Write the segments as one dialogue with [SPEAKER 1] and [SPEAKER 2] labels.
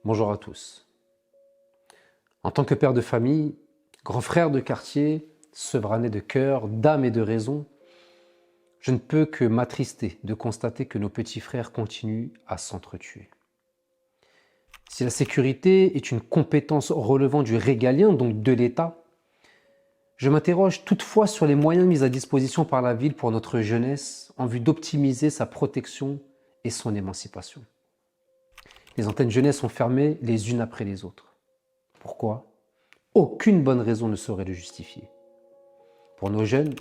[SPEAKER 1] Bonjour à tous. En tant que père de famille, grand frère de quartier, sevrané de cœur, d'âme et de raison, je ne peux que m'attrister de constater que nos petits frères continuent à s'entretuer. Si la sécurité est une compétence relevant du régalien, donc de l'État, je m'interroge toutefois sur les moyens mis à disposition par la ville pour notre jeunesse en vue d'optimiser sa protection et son émancipation. Les antennes jeunesse sont fermées les unes après les autres. Pourquoi ? Aucune bonne raison ne saurait le justifier. Pour nos jeunes,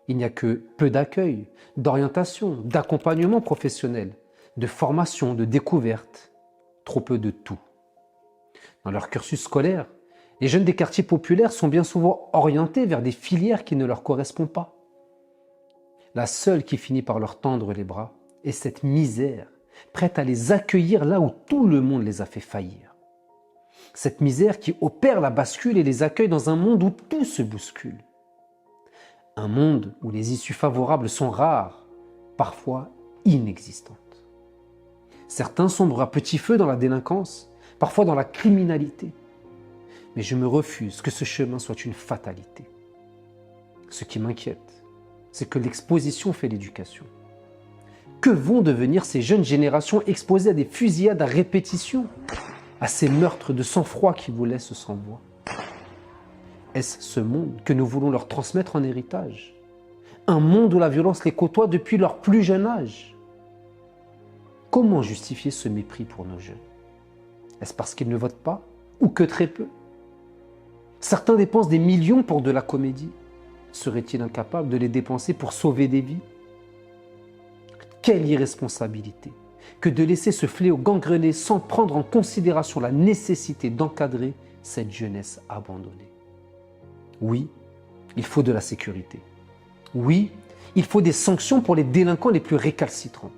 [SPEAKER 1] il n'y a que peu d'accueil, d'orientation, d'accompagnement professionnel, de formation, de découverte, trop peu de tout. Dans leur cursus scolaire, les jeunes des quartiers populaires sont bien souvent orientés vers des filières qui ne leur correspondent pas. La seule qui finit par leur tendre les bras est cette misère, prête à les accueillir là où tout le monde les a fait faillir. Cette misère qui opère la bascule et les accueille dans un monde où tout se bouscule. Un monde où les issues favorables sont rares, parfois inexistantes. Certains sombrent à petit feu dans la délinquance, parfois dans la criminalité. Mais je me refuse que ce chemin soit une fatalité. Ce qui m'inquiète, c'est que l'exposition fait l'éducation. Que vont devenir ces jeunes générations exposées à des fusillades à répétition, à ces meurtres de sang-froid qui vous laissent sans voix? Est-ce ce monde que nous voulons leur transmettre en héritage? Un monde où la violence les côtoie depuis leur plus jeune âge? Comment justifier ce mépris pour nos jeunes? Est-ce parce qu'ils ne votent pas ou que très peu? Certains dépensent des millions pour de la comédie. Seraient-ils incapables de les dépenser pour sauver des vies? Quelle irresponsabilité que de laisser ce fléau gangrener sans prendre en considération la nécessité d'encadrer cette jeunesse abandonnée. Oui, il faut de la sécurité. Oui, il faut des sanctions pour les délinquants les plus récalcitrants.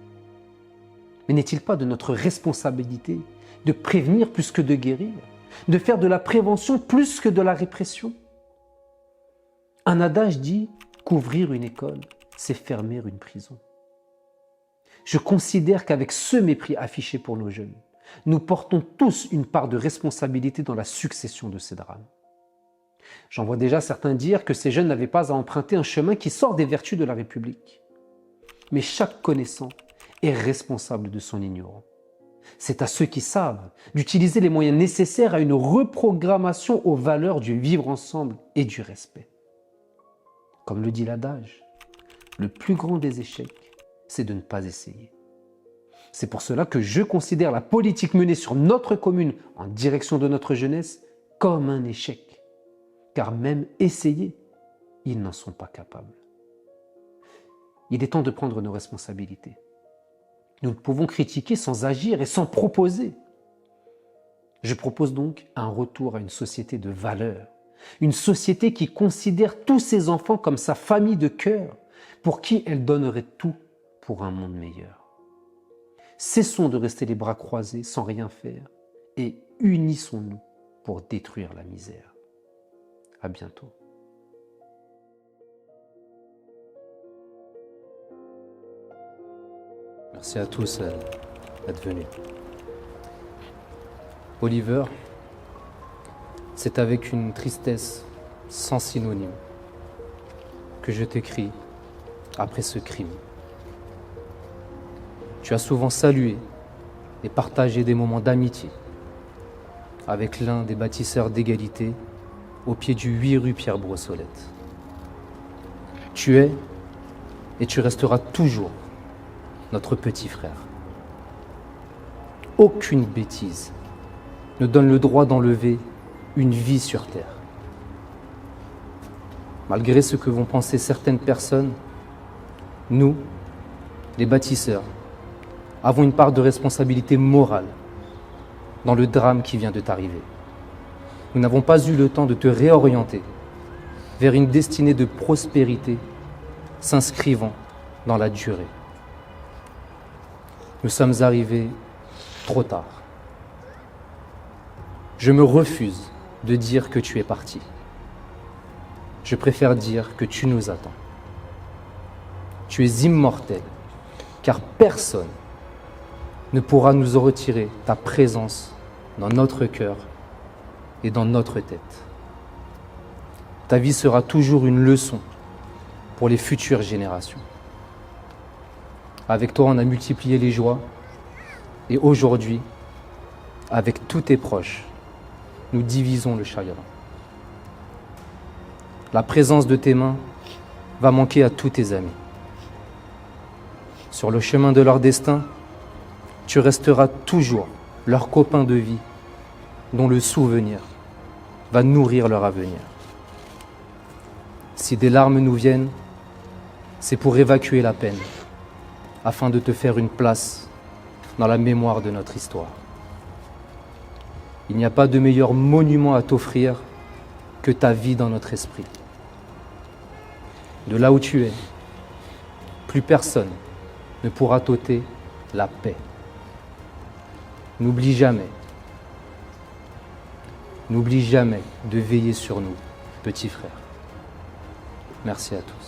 [SPEAKER 1] Mais n'est-il pas de notre responsabilité de prévenir plus que de guérir, de faire de la prévention plus que de la répression? Un adage dit qu'ouvrir une école, c'est fermer une prison. Je considère qu'avec ce mépris affiché pour nos jeunes, nous portons tous une part de responsabilité dans la succession de ces drames. J'en vois déjà certains dire que ces jeunes n'avaient pas à emprunter un chemin qui sort des vertus de la République. Mais chaque connaissant est responsable de son ignorance. C'est à ceux qui savent d'utiliser les moyens nécessaires à une reprogrammation aux valeurs du vivre ensemble et du respect. Comme le dit l'adage, le plus grand des échecs, c'est de ne pas essayer. C'est pour cela que je considère la politique menée sur notre commune en direction de notre jeunesse comme un échec. Car même essayer, ils n'en sont pas capables. Il est temps de prendre nos responsabilités. Nous ne pouvons critiquer sans agir et sans proposer. Je propose donc un retour à une société de valeurs, une société qui considère tous ses enfants comme sa famille de cœur, pour qui elle donnerait tout pour un monde meilleur. Cessons de rester les bras croisés sans rien faire et unissons-nous pour détruire la misère. À bientôt. Merci à tous d'être venus. Oliver, c'est avec une tristesse sans synonyme que je t'écris après ce crime. Tu as souvent salué et partagé des moments d'amitié avec l'un des bâtisseurs d'égalité au pied du 8 rue Pierre-Brossolette. Tu es et tu resteras toujours notre petit frère. Aucune bêtise ne donne le droit d'enlever une vie sur terre. Malgré ce que vont penser certaines personnes, nous, les bâtisseurs, avons une part de responsabilité morale dans le drame qui vient de t'arriver. Nous n'avons pas eu le temps de te réorienter vers une destinée de prospérité s'inscrivant dans la durée. Nous sommes arrivés trop tard. Je me refuse de dire que tu es parti. Je préfère dire que tu nous attends. Tu es immortel, car personne ne pourra nous en retirer ta présence
[SPEAKER 2] dans notre cœur et dans notre tête. Ta vie sera toujours une leçon pour les futures générations. Avec toi, on a multiplié les joies et aujourd'hui, avec tous tes proches, nous divisons le chagrin. La présence de tes mains va manquer à tous tes amis. Sur le chemin de leur destin, tu resteras toujours leur copain de vie dont le souvenir va nourrir leur avenir. Si des larmes nous viennent, c'est pour évacuer la peine, afin de te faire une place dans la mémoire de notre histoire. Il n'y a pas de meilleur monument à t'offrir que ta vie dans notre esprit. De là où tu es, plus personne ne pourra t'ôter la paix. N'oublie jamais de veiller sur nous, petits frères. Merci à tous.